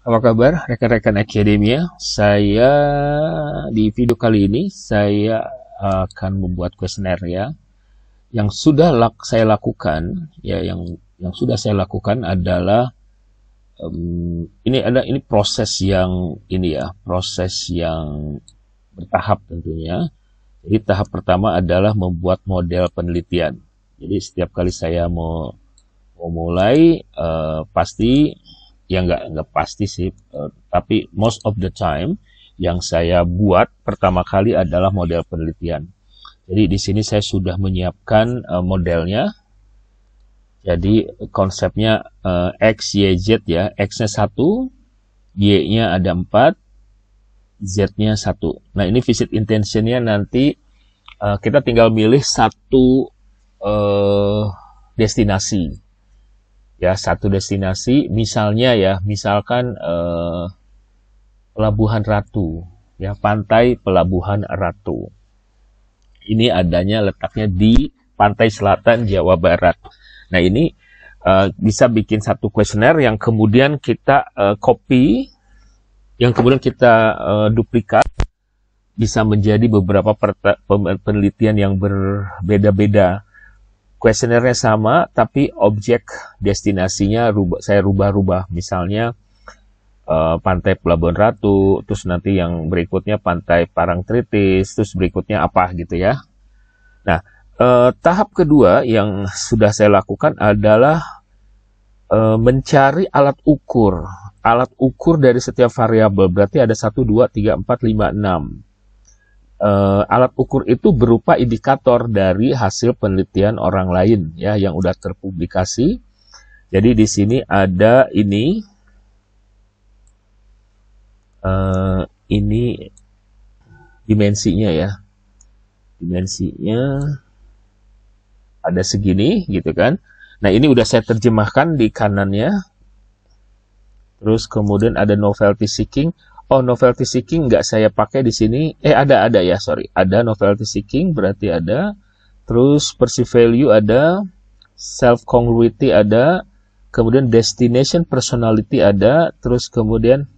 Apa kabar rekan-rekan akademia? Saya di video kali ini saya akan membuat kuesioner ya. Yang sudah saya lakukan ya, yang sudah saya lakukan adalah ini proses yang proses yang bertahap tentunya. Jadi tahap pertama adalah membuat model penelitian. Jadi setiap kali saya mau mulai pasti ya nggak pasti sih, tapi most of the time yang saya buat pertama kali adalah model penelitian. Jadi di sini saya sudah menyiapkan modelnya. Jadi konsepnya X, Y, Z ya. X-nya 1, Y-nya ada 4, Z-nya 1. Nah ini visit intention-nya nanti kita tinggal milih satu destinasi. Ya, satu destinasi, misalkan Pelabuhan Ratu, ya, pantai Pelabuhan Ratu. Ini letaknya di pantai selatan Jawa Barat. Nah, ini bisa bikin satu kuesioner yang kemudian kita copy, yang kemudian kita duplikat, bisa menjadi beberapa penelitian yang berbeda-beda. Kuesionernya sama, tapi objek destinasinya saya rubah-rubah. Misalnya pantai Pelabuhan Ratu, terus nanti yang berikutnya pantai Parangtritis, terus berikutnya apa gitu ya. Nah, tahap kedua yang sudah saya lakukan adalah mencari alat ukur. Alat ukur dari setiap variabel, berarti ada 1, 2, 3, 4, 5, 6. Alat ukur itu berupa indikator dari hasil penelitian orang lain ya yang udah terpublikasi. Jadi di sini ada ini dimensinya ya. Dimensinya ada segini gitu kan. Nah, ini udah saya terjemahkan di kanannya. Terus kemudian ada novelty seeking. Oh, novelty seeking nggak saya pakai di sini. Ada ya, sorry. Ada novelty seeking, berarti ada. Terus perceived value ada. Self-congruity ada. Kemudian destination personality ada. Terus kemudian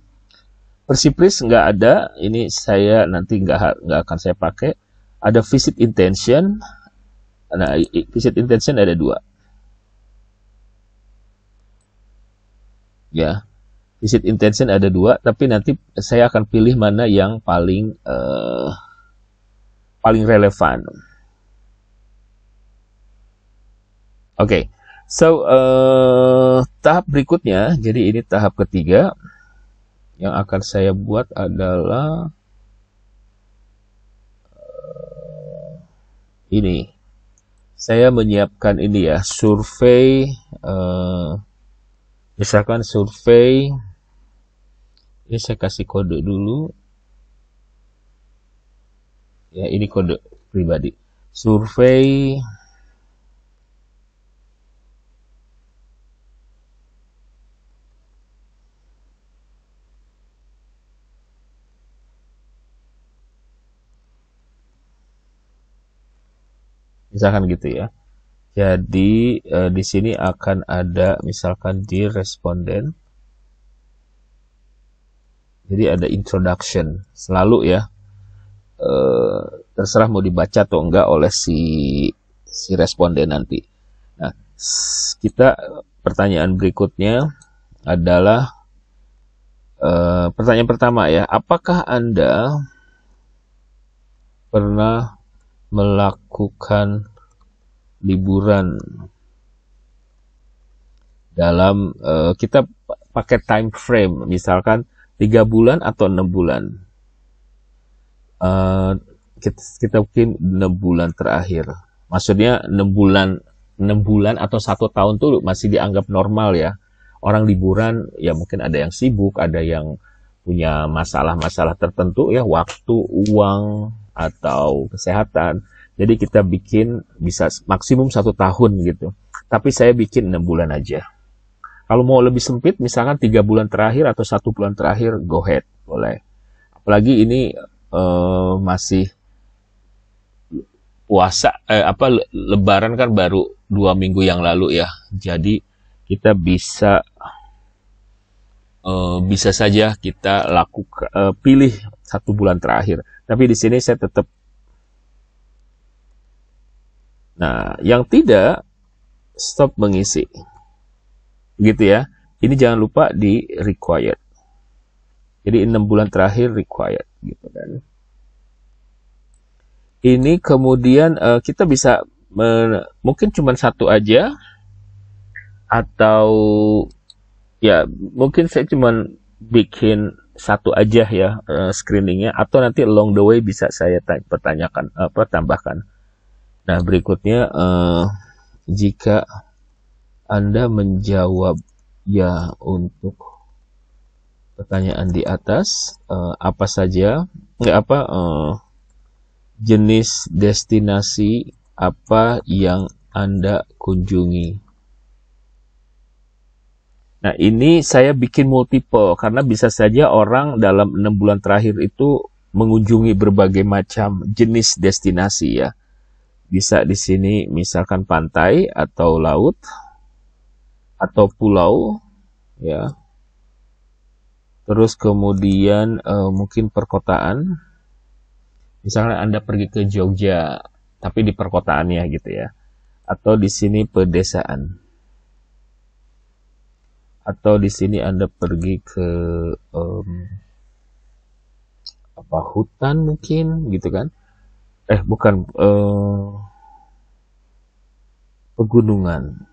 perceived risk nggak ada. Ini saya nanti nggak akan saya pakai. Ada visit intention. Nah, visit intention ada 2. Ya. Visit intention ada 2, tapi nanti saya akan pilih mana yang paling relevan. Oke, so tahap berikutnya, jadi ini tahap ketiga yang akan saya buat adalah ini. Saya menyiapkan ini ya, survei. Misalkan survei, ini saya kasih kode dulu. Ya, ini kode pribadi. Survei misalkan gitu ya. Jadi di sini akan ada misalkan di responden. Jadi ada introduction selalu ya. Terserah mau dibaca atau enggak oleh si responden nanti. Nah, pertanyaan berikutnya adalah pertanyaan pertama ya. Apakah Anda pernah melakukan liburan dalam kita pakai time frame misalkan 3 bulan atau 6 bulan, kita mungkin 6 bulan terakhir, maksudnya 6 bulan atau 1 tahun tuh masih dianggap normal ya. Orang liburan ya mungkin ada yang sibuk, ada yang punya masalah-masalah tertentu ya, waktu, uang, atau kesehatan. Jadi kita bikin bisa maksimum 1 tahun gitu. Tapi saya bikin 6 bulan aja. Kalau mau lebih sempit, misalkan 3 bulan terakhir atau 1 bulan terakhir, go ahead, boleh. Apalagi ini masih puasa, Lebaran kan baru 2 minggu yang lalu ya. Jadi kita bisa bisa saja kita lakukan pilih 1 bulan terakhir. Tapi di sini saya tetap. Nah, yang tidak stop mengisi. Gitu ya. Ini jangan lupa di required. Jadi 6 bulan terakhir required gitu kan. Ini kemudian kita bisa mungkin cuma 1 aja, atau ya mungkin saya cuma bikin 1 aja ya screeningnya, atau nanti along the way bisa saya pertanyakan tambahkan. Nah, berikutnya jika Anda menjawab ya untuk pertanyaan di atas, apa saja jenis destinasi apa yang Anda kunjungi. Nah, ini saya bikin multiple karena bisa saja orang dalam 6 bulan terakhir itu mengunjungi berbagai macam jenis destinasi ya. Bisa di sini misalkan pantai atau laut atau pulau ya. Terus kemudian mungkin perkotaan. Misalnya Anda pergi ke Jogja tapi di perkotaannya gitu ya. Atau di sini pedesaan. Atau di sini Anda pergi ke hutan mungkin gitu kan. Bukan pegunungan.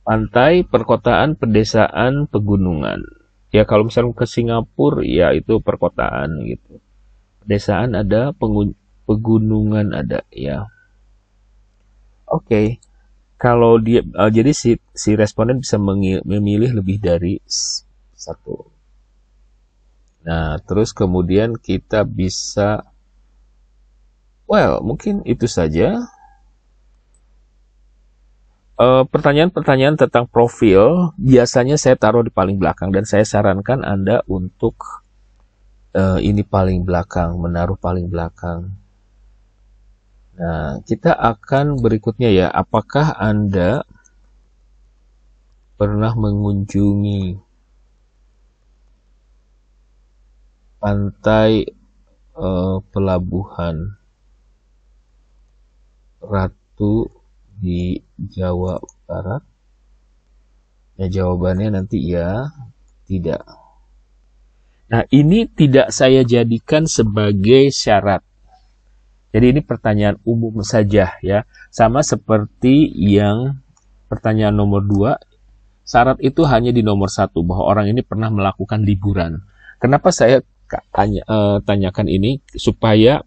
Pantai, perkotaan, pedesaan, pegunungan. Ya kalau misalnya ke Singapura ya itu perkotaan gitu. Pedesaan ada, pegunungan ada ya. Oke. Kalau dia jadi si responden bisa memilih lebih dari 1. Nah, terus kemudian kita bisa mungkin itu saja. Pertanyaan-pertanyaan tentang profil biasanya saya taruh di paling belakang dan saya sarankan Anda untuk ini paling belakang, menaruh paling belakang. Nah, kita akan berikutnya ya, apakah Anda pernah mengunjungi pantai pelabuhan Ratu di Jawa Barat? Ya, jawabannya nanti ya, tidak. Nah, ini tidak saya jadikan sebagai syarat. Jadi ini pertanyaan umum saja ya. Sama seperti yang pertanyaan nomor 2. Syarat itu hanya di nomor 1 bahwa orang ini pernah melakukan liburan. Kenapa saya tanyakan ini? Supaya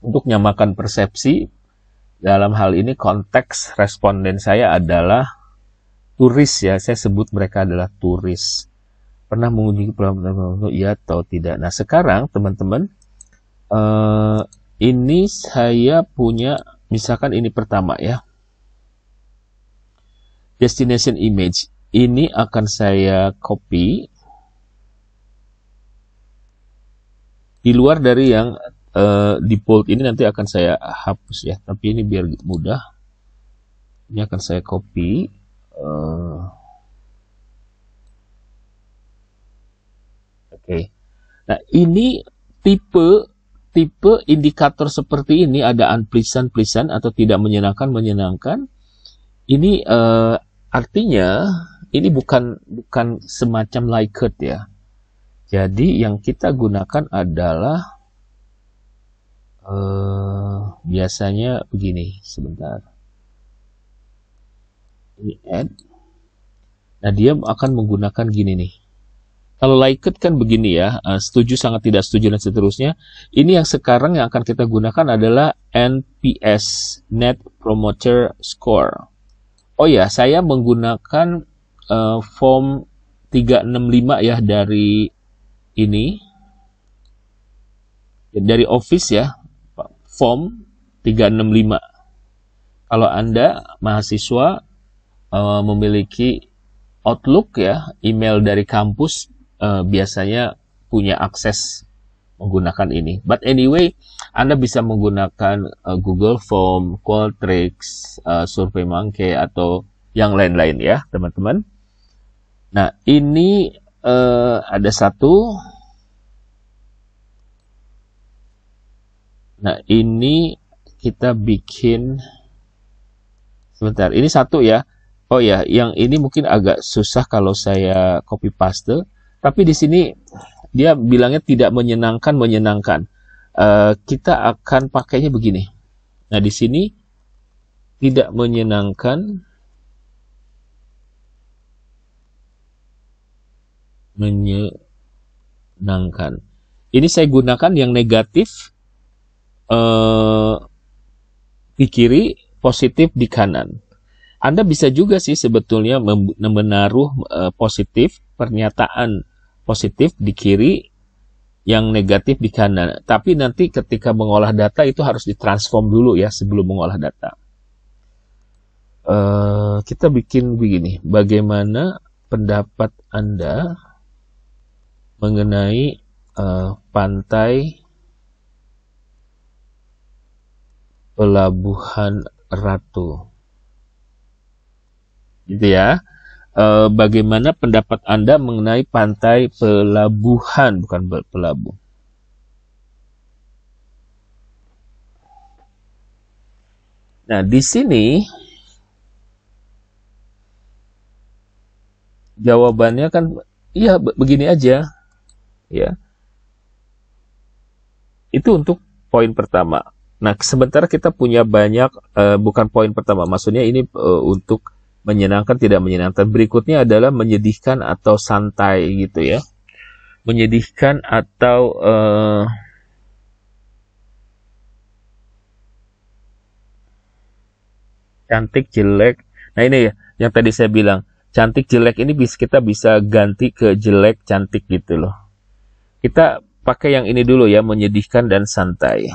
untuk nyamakan persepsi. Dalam hal ini konteks responden saya adalah turis ya. Saya sebut mereka adalah turis. Pernah mengunjungi pelabuhan ya atau tidak. Nah sekarang teman-teman, ini saya punya, misalkan ini pertama ya. Destination image. Ini akan saya copy. Di luar dari yang default ini nanti akan saya hapus ya. Tapi ini biar mudah. Ini akan saya copy. Oke. Nah ini tipe indikator seperti ini ada unpleasant atau tidak menyenangkan. Ini artinya ini bukan semacam Likert ya. Jadi yang kita gunakan adalah biasanya begini, sebentar. Ini add. Nah dia akan menggunakan gini nih. Kalau Likert kan begini ya, setuju, sangat tidak setuju, dan seterusnya. Ini yang sekarang yang akan kita gunakan adalah NPS, Net Promoter Score. Oh ya, saya menggunakan form 365 ya dari ini. Dari Office ya, form 365. Kalau Anda mahasiswa memiliki Outlook ya, email dari kampus, biasanya punya akses menggunakan ini. But anyway, Anda bisa menggunakan Google Form, Qualtrics, SurveyMonkey, atau yang lain-lain ya teman-teman. Nah ini ada satu. Nah ini kita bikin sebentar, ini satu ya. Oh ya, yang ini mungkin agak susah kalau saya copy paste, tapi di sini dia bilangnya tidak menyenangkan. Kita akan pakainya begini. Nah di sini tidak menyenangkan, Ini saya gunakan yang negatif di kiri, positif di kanan. Anda bisa juga sih sebetulnya menaruh positif, pernyataan positif di kiri, yang negatif di kanan. Tapi nanti ketika mengolah data itu harus ditransform dulu ya sebelum mengolah data. Kita bikin begini, bagaimana pendapat Anda mengenai pantai Pelabuhan Ratu, gitu ya. Bagaimana pendapat Anda mengenai pantai pelabuhan, bukan pelabuh. Nah, di sini jawabannya kan iya begini aja, ya. Itu untuk poin pertama. Nah, sementara kita punya banyak, bukan poin pertama, maksudnya ini untuk menyenangkan, tidak menyenangkan. Berikutnya adalah menyedihkan atau santai gitu ya. Menyedihkan atau cantik, jelek. Nah ini ya, yang tadi saya bilang, cantik, jelek ini kita bisa ganti ke jelek, cantik gitu loh. Kita pakai yang ini dulu ya, menyedihkan dan santai.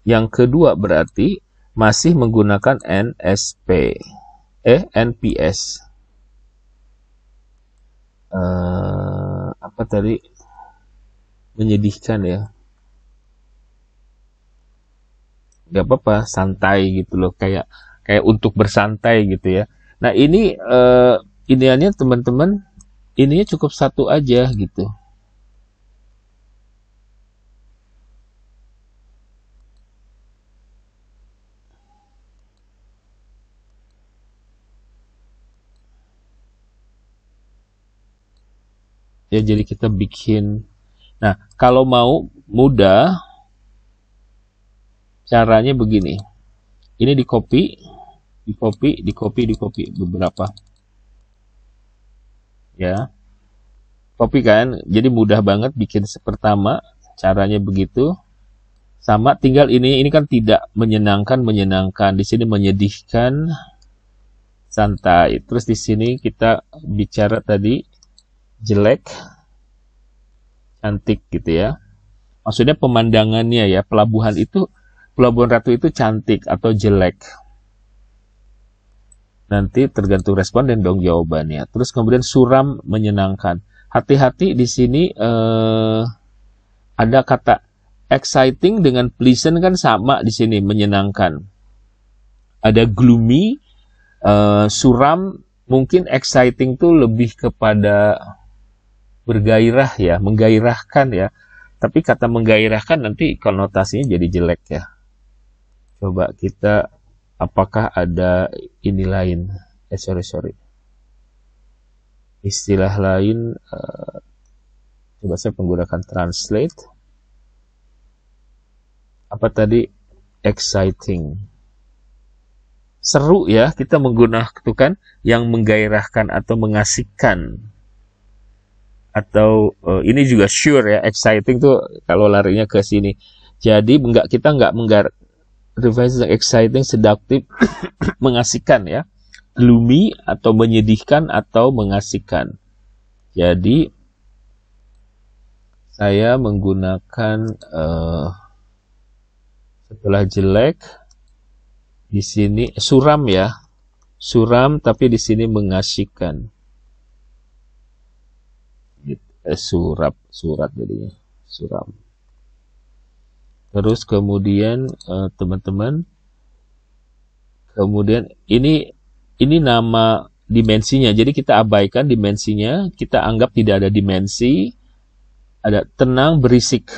Yang kedua berarti masih menggunakan NPS. Apa tadi? Menyedihkan ya. Gak apa-apa, santai gitu loh, kayak untuk bersantai gitu ya. Nah ini idealnya teman-teman, ininya cukup satu aja gitu. Ya jadi kita bikin. Nah kalau mau mudah, caranya begini. Ini di copy beberapa. Ya. Copy kan, jadi mudah banget bikin pertama, caranya begitu. Sama tinggal ini kan tidak menyenangkan. Di sini menyedihkan, santai. Terus di sini kita bicara tadi jelek, cantik gitu ya. Maksudnya pemandangannya ya, Pelabuhan Ratu itu cantik atau jelek. Nanti tergantung responden dong jawabannya. Terus kemudian suram, menyenangkan. Hati-hati di sini ada kata exciting dengan pleasant kan sama di sini, menyenangkan. Ada gloomy, suram, mungkin exciting tuh lebih kepada bergairah ya, menggairahkan ya. Tapi kata menggairahkan nanti konotasinya jadi jelek ya. Coba kita, apakah ada ini lain? Sorry. Istilah lain, coba saya menggunakan translate. Apa tadi? Exciting. Seru ya, kita menggunakan yang menggairahkan atau mengasihkan. Atau ini juga sure ya, exciting tuh kalau larinya ke sini. Jadi kita nggak revise exciting, seductive, mengasihkan ya. Gloomy atau menyedihkan atau mengasihkan. Jadi saya menggunakan setelah jelek di sini suram ya. Suram tapi di sini mengasihkan. Surat jadinya, suram. Terus kemudian teman-teman Kemudian ini nama dimensinya. Jadi kita abaikan dimensinya, kita anggap tidak ada dimensi, ada tenang berisik.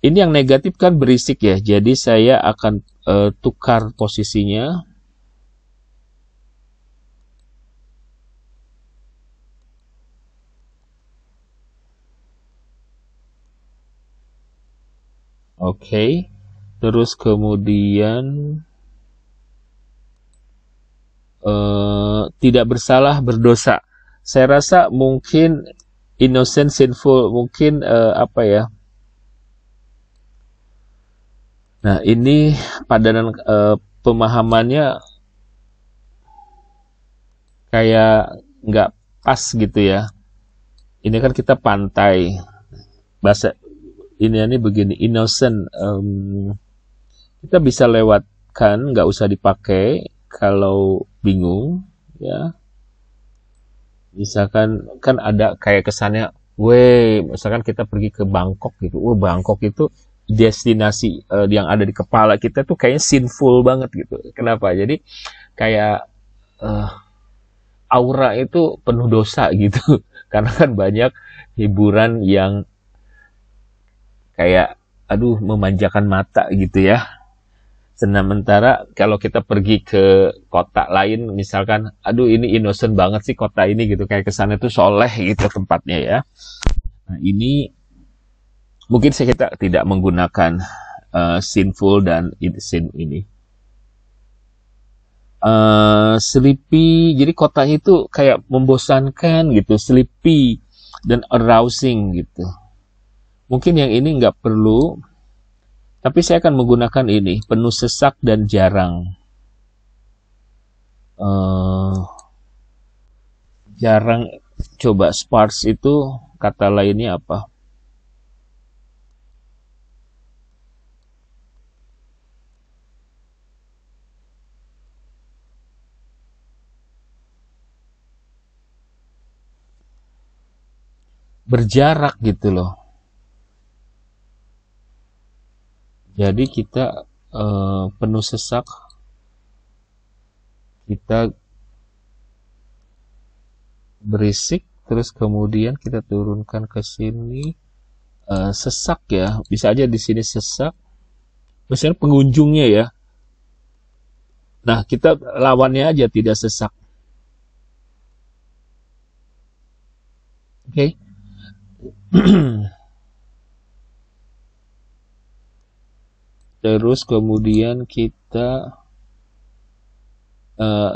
Ini yang negatif kan berisik ya. Jadi saya akan tukar posisinya. Oke. Terus kemudian tidak bersalah berdosa. Saya rasa mungkin innocent sinful, mungkin apa ya? Nah, ini padanan pemahamannya kayak nggak pas gitu ya. Ini kan kita pantai. Bahasa ini begini, innocent. Kita bisa lewatkan, nggak usah dipakai kalau bingung, ya. Misalkan kan ada kayak kesannya, misalkan kita pergi ke Bangkok gitu. Bangkok itu destinasi yang ada di kepala kita tuh kayaknya sinful banget gitu. Kenapa? Jadi kayak aura itu penuh dosa gitu. Karena kan banyak hiburan yang kayak memanjakan mata gitu ya. Sementara kalau kita pergi ke kota lain, misalkan, ini innocent banget sih kota ini gitu, kayak kesannya tuh soleh gitu tempatnya ya. Nah ini mungkin kita tidak menggunakan sinful dan sin ini. Sleepy, jadi kotanya itu kayak membosankan gitu, sleepy dan arousing gitu. Mungkin yang ini nggak perlu. Tapi saya akan menggunakan ini, penuh sesak dan jarang. Jarang, coba sparse itu kata lainnya apa? Berjarak gitu loh. Jadi kita penuh sesak, kita berisik, terus kemudian kita turunkan ke sini sesak ya, bisa aja di sini sesak. Misalnya pengunjungnya ya. Nah kita lawannya aja tidak sesak. Oke. Terus kemudian kita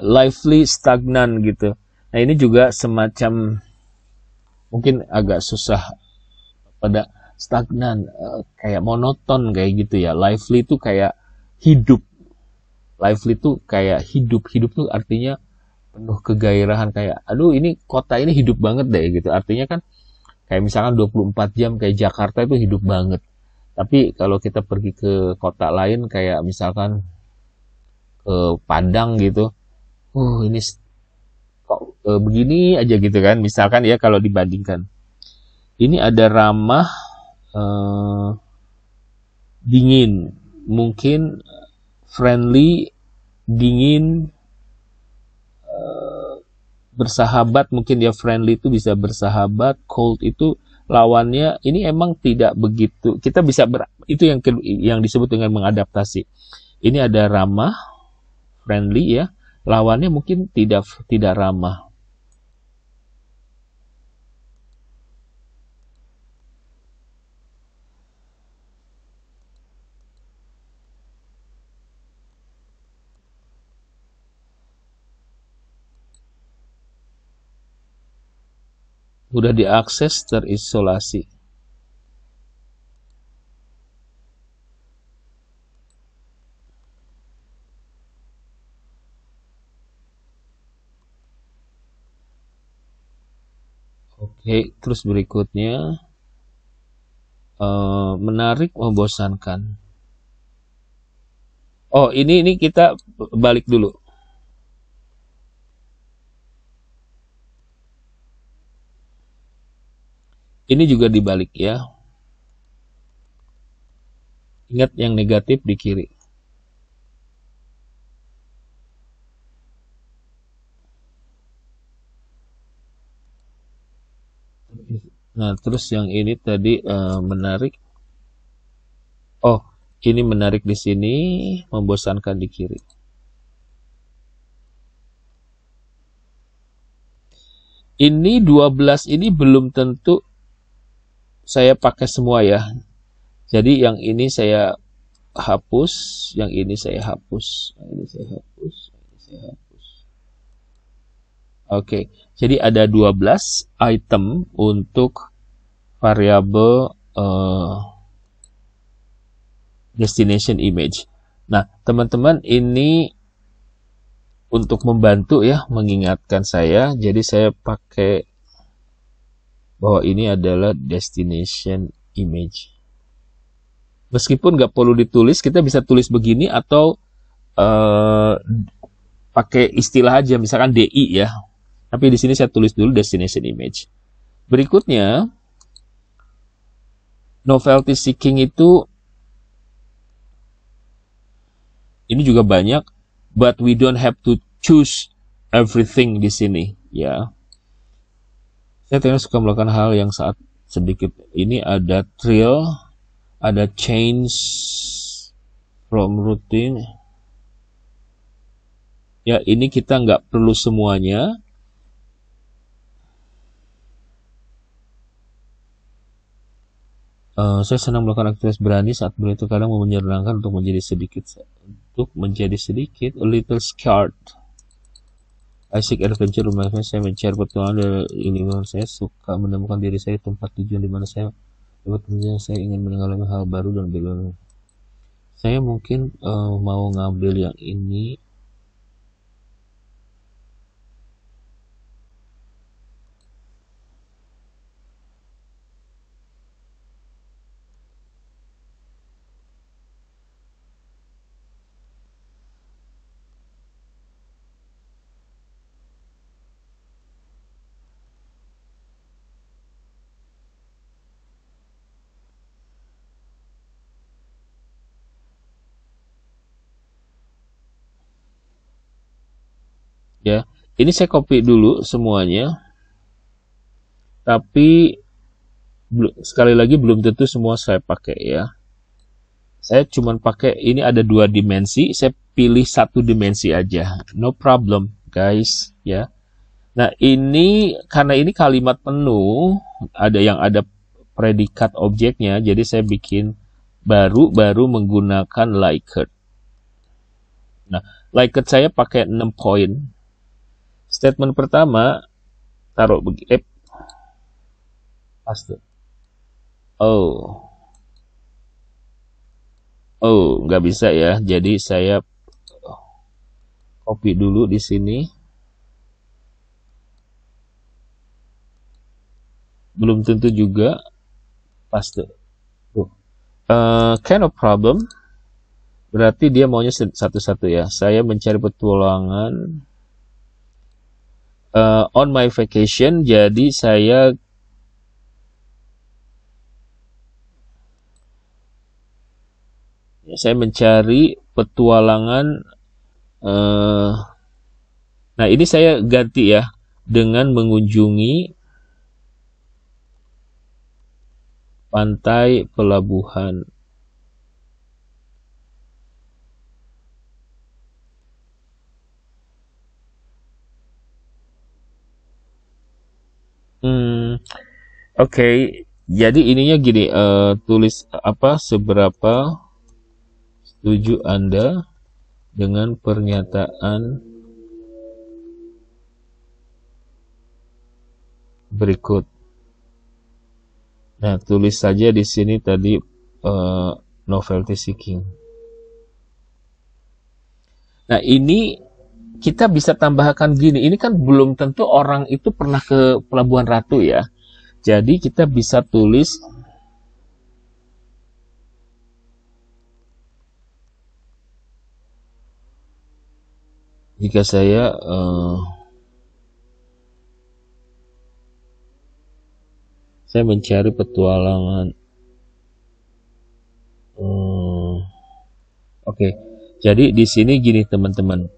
lively stagnan gitu. Nah ini juga semacam mungkin agak susah pada stagnan, kayak monoton kayak gitu ya. Lively itu kayak hidup. Lively itu kayak hidup. Hidup tuh artinya penuh kegairahan, kayak ini kota ini hidup banget deh gitu. Artinya kan kayak misalkan 24 jam kayak Jakarta itu hidup banget. Tapi kalau kita pergi ke kota lain kayak misalkan ke Padang gitu, ini kok begini aja gitu kan. Misalkan ya kalau dibandingkan. Ini ada ramah, dingin, mungkin friendly, dingin, bersahabat, mungkin ya friendly itu bisa bersahabat, cold itu lawannya ini emang tidak begitu. Kita bisa itu yang disebut dengan mengadaptasi. Ini ada ramah, friendly ya, lawannya mungkin tidak ramah. Udah diakses, terisolasi. Oke, terus berikutnya menarik, membosankan. Oh, ini kita balik dulu. Ini juga dibalik ya. Ingat yang negatif di kiri. Nah, terus yang ini tadi menarik. Oh, ini menarik di sini, membosankan di kiri. Ini 12 ini belum tentu saya pakai semua ya. Jadi yang ini saya hapus, yang ini saya hapus, yang ini saya hapus, yang ini saya hapus. Oke, jadi ada 12 item untuk variabel destination image. Nah, teman-teman, ini untuk membantu ya, mengingatkan saya, jadi saya pakai bahwa ini adalah destination image. Meskipun nggak perlu ditulis, kita bisa tulis begini atau pakai istilah aja, misalkan DI ya. Tapi di sini saya tulis dulu destination image. Berikutnya, novelty seeking itu ini juga banyak, but we don't have to choose everything di sini ya. Saya ternyata suka melakukan hal yang saat sedikit. Ini ada thrill, ada change from routine. Ya, ini kita nggak perlu semuanya. Saya senang melakukan aktivitas berani saat itu kadang menyenangkan untuk menjadi sedikit, a little scared. I seek adventure, saya mencari petualangan dari ini. Saya suka menemukan diri saya di tempat tujuan di mana saya dapat menjadi saya ingin mengalami hal baru dan berbeda. Saya mungkin mau ngambil yang ini. Ya, ini saya copy dulu semuanya. Tapi sekali lagi belum tentu semua saya pakai ya. Saya cuma pakai ini ada 2 dimensi, saya pilih 1 dimensi aja. No problem, guys ya. Nah, ini karena ini kalimat penuh, ada yang ada predikat objeknya, jadi saya bikin baru menggunakan Likert. Nah, Likert saya pakai 6 poin. Statement pertama taruh begini, paste. Oh, nggak bisa ya. Jadi saya copy dulu di sini. Belum tentu juga paste. Kind of problem. Berarti dia maunya satu-satu ya. Saya mencari petualangan on my vacation, jadi saya mencari petualangan. Nah, ini saya ganti ya dengan mengunjungi pantai pelabuhan. Oke, jadi ininya gini, tulis apa, seberapa setuju Anda dengan pernyataan berikut. Nah, tulis saja di sini tadi novelty seeking. Nah, ini kita bisa tambahkan gini, ini kan belum tentu orang itu pernah ke Pelabuhan Ratu ya. Jadi kita bisa tulis jika saya mencari petualangan. Oke. Jadi di sini gini teman-teman.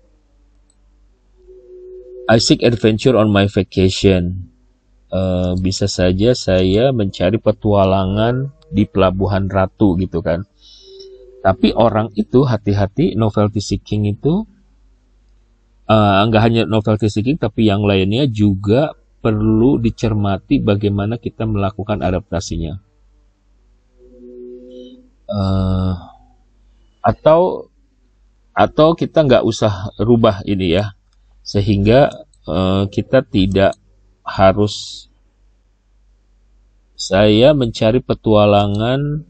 I seek adventure on my vacation. bisa saja saya mencari petualangan di Pelabuhan Ratu gitu kan. Tapi orang itu hati-hati, novelty seeking itu nggak hanya novelty seeking, tapi yang lainnya juga perlu dicermati bagaimana kita melakukan adaptasinya. Atau kita nggak usah rubah ini ya, sehingga kita tidak harus saya mencari petualangan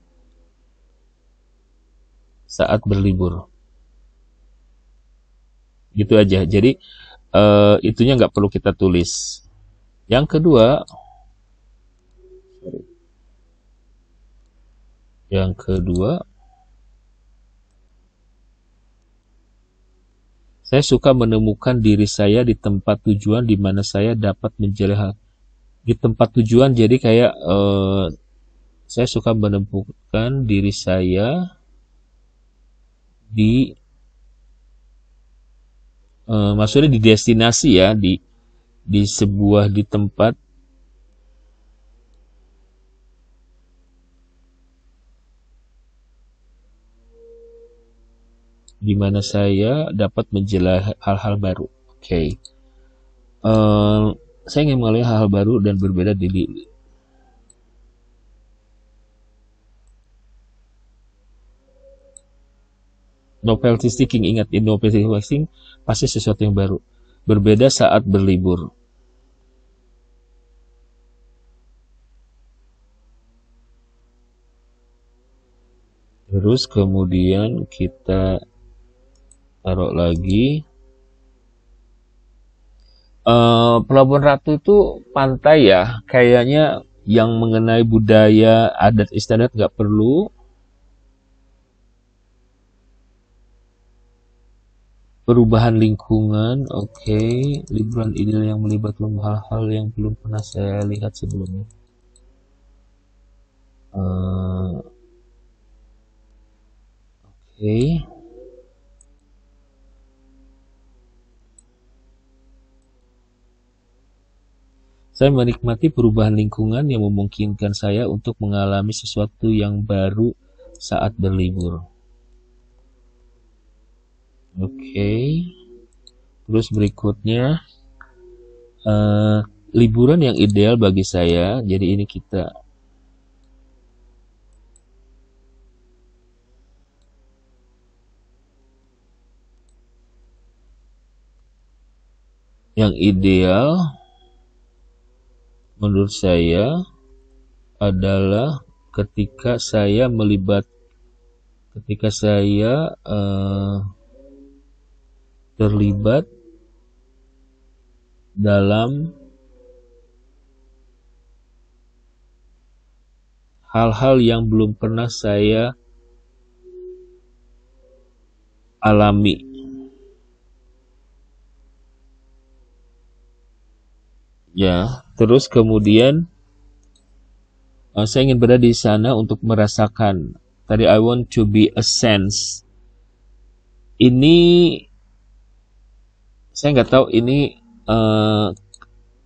saat berlibur. Gitu aja. Jadi itunya nggak perlu kita tulis. Yang kedua, saya suka menemukan diri saya di tempat tujuan di mana saya dapat menjelajah di tempat tujuan. Jadi kayak saya suka menemukan diri saya di maksudnya di destinasi ya, di tempat di mana saya dapat menjelajah hal-hal baru. Oke. Saya ingin melihat hal-hal baru dan berbeda di novelty seeking. Ingat, in novelty seeking pasti sesuatu yang baru, berbeda saat berlibur. Terus kemudian kita taruh lagi. Pelabuhan Ratu itu pantai ya, kayaknya yang mengenai budaya adat istiadat nggak perlu. Perubahan lingkungan, oke. Liburan ideal yang melibatkan hal-hal yang belum pernah saya lihat sebelumnya. Oke. Saya menikmati perubahan lingkungan yang memungkinkan saya untuk mengalami sesuatu yang baru saat berlibur. Oke. Terus berikutnya, liburan yang ideal bagi saya. Jadi ini kita yang ideal menurut saya adalah ketika saya terlibat dalam hal-hal yang belum pernah saya alami. Ya, terus kemudian saya ingin berada di sana untuk merasakan. Tadi I want to be a sense. Ini saya nggak tahu ini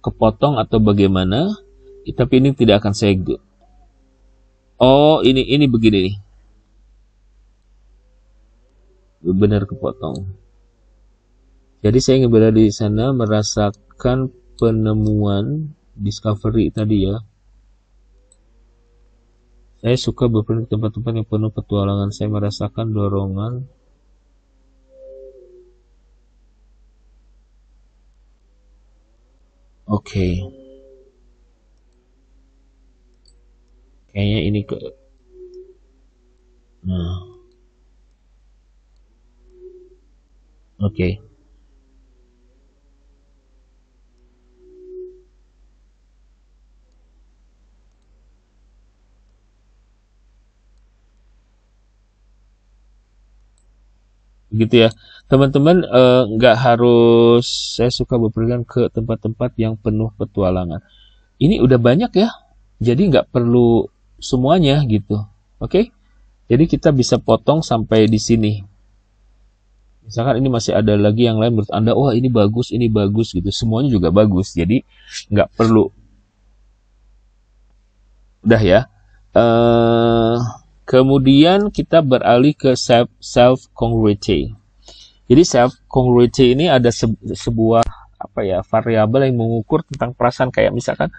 kepotong atau bagaimana, tapi ini tidak akan saya. Oh, ini begini nih. Benar kepotong. Jadi saya ingin berada di sana merasakan penemuan discovery tadi ya. Saya suka berpergian ke tempat-tempat yang penuh petualangan. Saya merasakan dorongan Oke. Kayaknya ini ke Nah. Oke. Gitu ya. Teman-teman nggak harus saya suka berpergian ke tempat-tempat yang penuh petualangan. Ini udah banyak ya. Jadi nggak perlu semuanya gitu. Oke? Jadi kita bisa potong sampai di sini. Misalkan ini masih ada lagi yang lain menurut Anda, oh ini bagus gitu. Semuanya juga bagus. Jadi nggak perlu Udah ya. Kemudian kita beralih ke self-congruity. Jadi self-congruity ini ada sebuah variabel yang mengukur tentang perasaan, kayak misalkan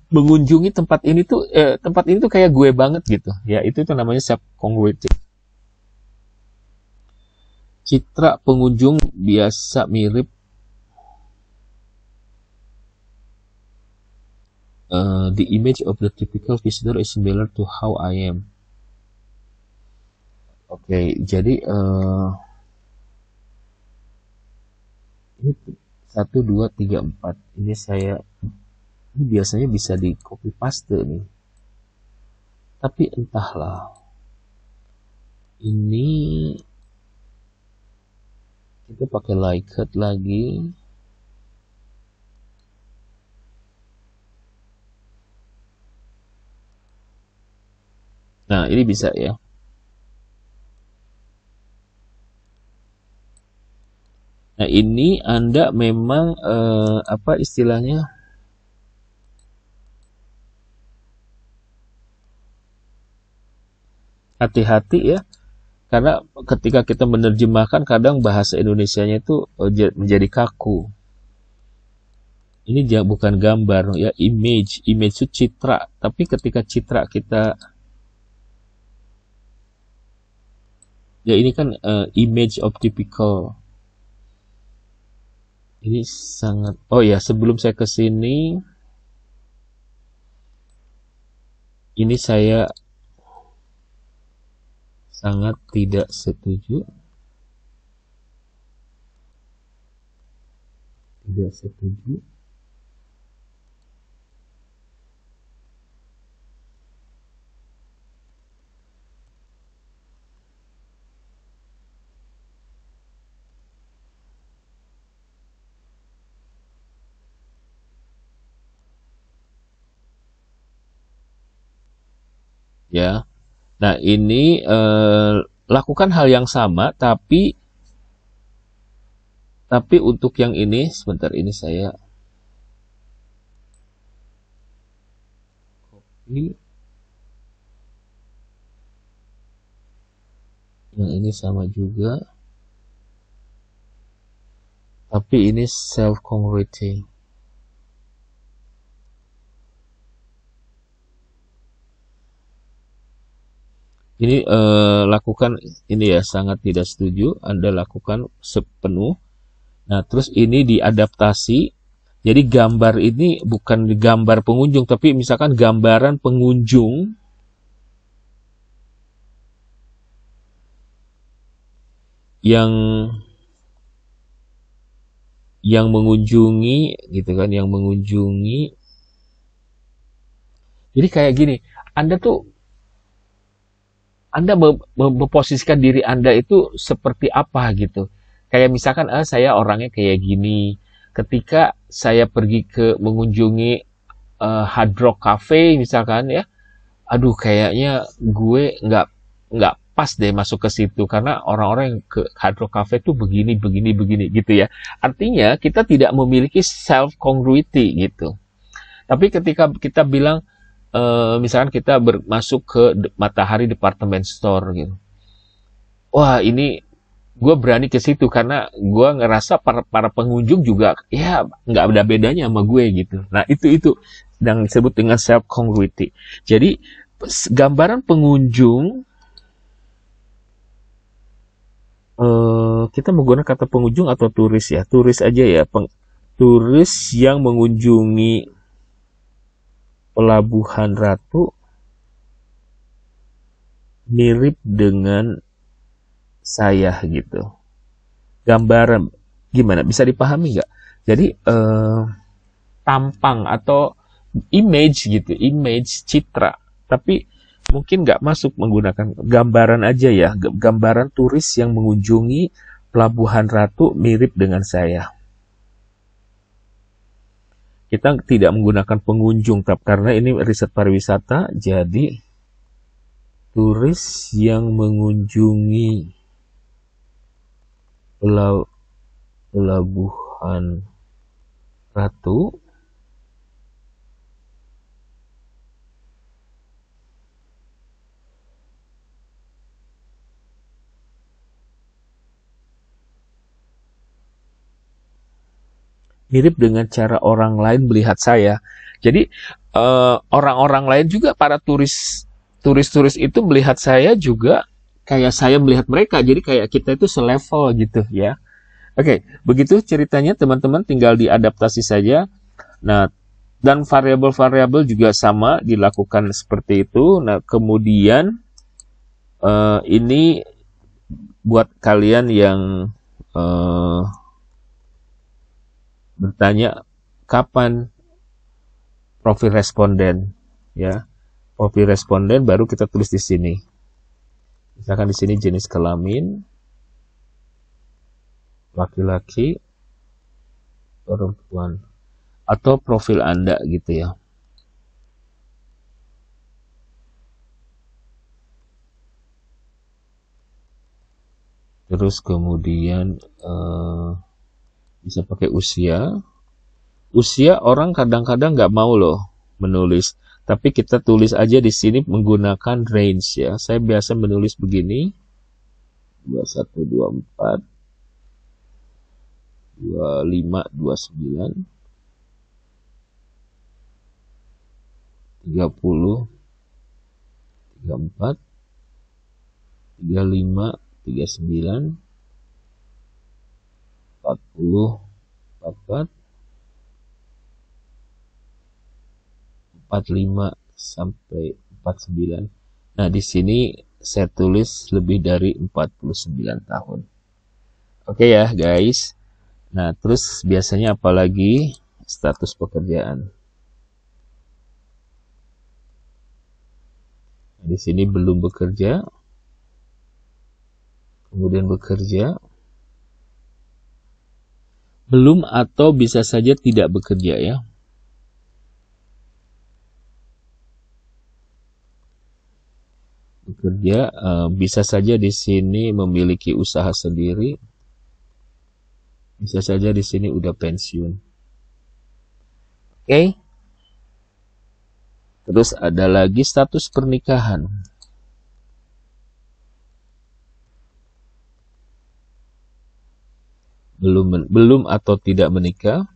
mengunjungi tempat ini tuh kayak gue banget gitu. Ya, itu tuh namanya self-congruity. Citra pengunjung biasa mirip the image of the typical visitor is similar to how I am. Oke, jadi ini 1, 2, 3, 4. Ini biasanya bisa di copy paste nih. Tapi entahlah. Ini kita pakai Likert lagi. Nah, ini bisa ya. Nah, ini Anda memang apa istilahnya? Hati-hati ya. Karena ketika kita menerjemahkan, kadang bahasa Indonesianya itu menjadi kaku. Ini bukan gambar ya, image itu citra. Tapi ketika citra kita, ya ini kan image of typical. Ini sangat, oh ya, sebelum saya ke sini, ini saya sangat tidak setuju. Tidak setuju. Ya. Nah, ini lakukan hal yang sama, tapi untuk yang ini, sebentar, ini saya copy. Yang ini sama juga. Tapi ini self-congruity. Ini lakukan ini ya, sangat tidak setuju. Anda lakukan sepenuh. Nah, terus ini diadaptasi. Jadi gambar ini bukan gambar pengunjung, tapi misalkan gambaran pengunjung yang mengunjungi gitu kan, yang mengunjungi. Jadi kayak gini, Anda memposisikan diri Anda itu seperti apa gitu. Kayak misalkan saya orangnya kayak gini. Ketika saya pergi ke mengunjungi Hard Rock Cafe misalkan ya, aduh kayaknya gue nggak pas deh masuk ke situ karena orang-orang yang ke Hard Rock Cafe tuh begini gitu ya. Artinya kita tidak memiliki self congruity gitu. Tapi ketika kita bilang misalkan kita masuk ke Matahari Department Store gitu, wah ini gue berani ke situ karena gue ngerasa para pengunjung juga ya nggak ada bedanya sama gue gitu. Nah itu yang disebut dengan self congruity. Jadi gambaran pengunjung, kita menggunakan kata pengunjung atau turis ya, turis aja ya, turis yang mengunjungi Pelabuhan Ratu mirip dengan saya gitu. Gambaran gimana, bisa dipahami nggak? Jadi tampang atau image gitu, image citra, tapi mungkin nggak masuk menggunakan gambaran aja ya, gambaran turis yang mengunjungi Pelabuhan Ratu mirip dengan saya. Kita tidak menggunakan pengunjung, karena ini riset pariwisata, jadi turis yang mengunjungi Pelabuhan Ratu mirip dengan cara orang lain melihat saya. Jadi orang-orang lain juga, para turis itu melihat saya juga kayak saya melihat mereka. Jadi kayak kita itu selevel gitu ya. Oke, begitu ceritanya teman-teman, tinggal diadaptasi saja. Nah, dan variabel-variabel juga sama dilakukan seperti itu. Nah, kemudian ini buat kalian yang bertanya kapan profil responden, ya. Profil responden baru kita tulis di sini. Misalkan di sini jenis kelamin laki-laki, perempuan, atau profil Anda gitu ya. Terus kemudian bisa pakai usia. Usia orang kadang-kadang nggak mau loh menulis, tapi kita tulis aja di sini menggunakan range ya. Saya biasa menulis begini, 21, 24, 25, 29, 30, 34, 35, 39, 40, 44, 45 sampai 49. Nah, di sini saya tulis lebih dari 49 tahun. Oke ya, guys. Nah, terus biasanya apalagi status pekerjaan. Nah, di sini belum bekerja. Kemudian bekerja. Belum atau bisa saja tidak bekerja ya. Bekerja, bisa saja di sini memiliki usaha sendiri, bisa saja di sini udah pensiun. Oke. Terus ada lagi status pernikahan. Belum atau tidak menikah.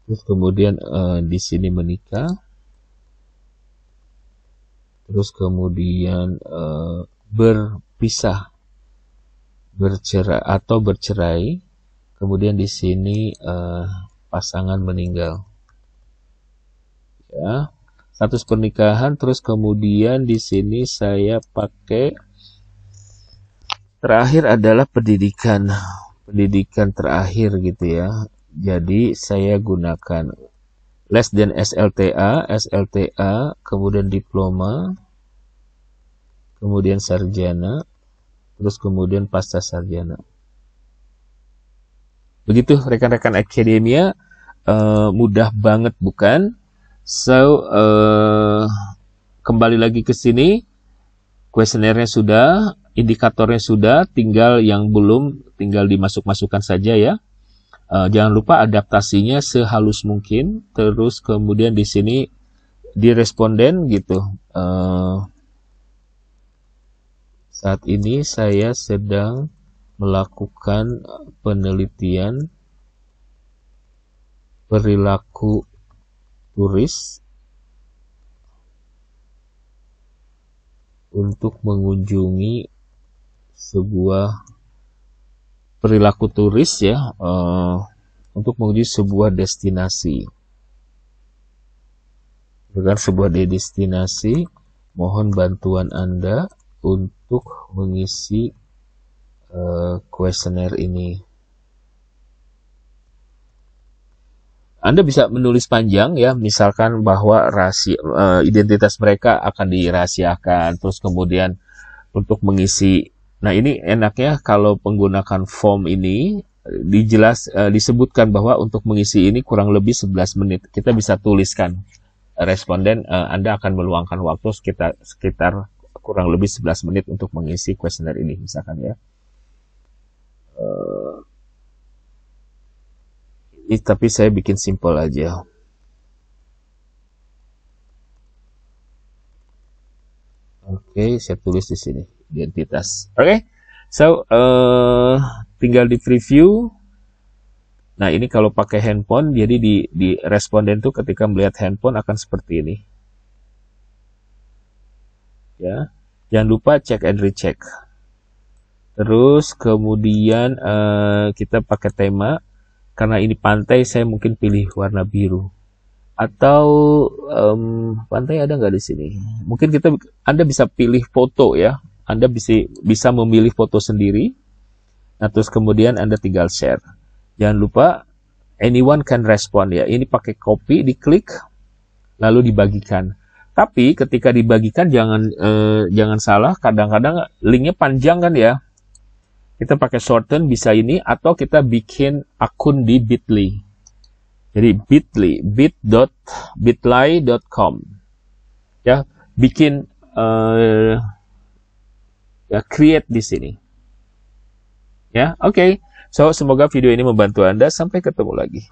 Terus kemudian di sini menikah. Terus kemudian berpisah, bercerai atau bercerai. Kemudian di sini pasangan meninggal. Ya, status pernikahan. Terus kemudian di sini saya pakai terakhir adalah pendidikan terakhir gitu ya. Jadi saya gunakan less than SLTA, kemudian diploma, kemudian sarjana, terus kemudian pasca sarjana. Begitu rekan-rekan akademia, mudah banget bukan? So, kembali lagi ke sini, kuesionernya sudah, indikatornya sudah, tinggal yang belum, tinggal dimasuk-masukkan saja ya. Jangan lupa adaptasinya sehalus mungkin. Terus kemudian di sini di responden gitu. Saat ini saya sedang melakukan penelitian perilaku turis untuk mengunjungi sebuah perilaku turis ya, untuk mengunjungi sebuah destinasi. Dengan sebuah destinasi, mohon bantuan Anda untuk mengisi kuesioner ini. Anda bisa menulis panjang ya, misalkan bahwa identitas mereka akan dirahasiakan, terus kemudian untuk mengisi. Nah, ini enaknya kalau menggunakan form ini disebutkan bahwa untuk mengisi ini kurang lebih 11 menit. Kita bisa tuliskan responden, Anda akan meluangkan waktu sekitar kurang lebih 11 menit untuk mengisi kuesioner ini misalkan ya. Tapi saya bikin simple aja. Oke, saya tulis di sini identitas. Oke, so tinggal di preview. Nah, ini kalau pakai handphone, jadi di responden tuh ketika melihat handphone akan seperti ini. Ya, jangan lupa check and recheck. Terus kemudian kita pakai tema. Karena ini pantai, saya mungkin pilih warna biru. Atau pantai ada nggak di sini? Mungkin Anda bisa pilih foto ya. Anda bisa memilih foto sendiri. Nah, terus kemudian Anda tinggal share. Jangan lupa anyone can respond ya. Ini pakai copy, diklik, lalu dibagikan. Tapi ketika dibagikan jangan salah. Kadang-kadang linknya panjang kan ya. Kita pakai shorten bisa ini, atau kita bikin akun di Bitly. Jadi Bitly, bit.bitly.com. Ya, bikin ya create di sini. Ya, oke. So, semoga video ini membantu Anda. Sampai ketemu lagi.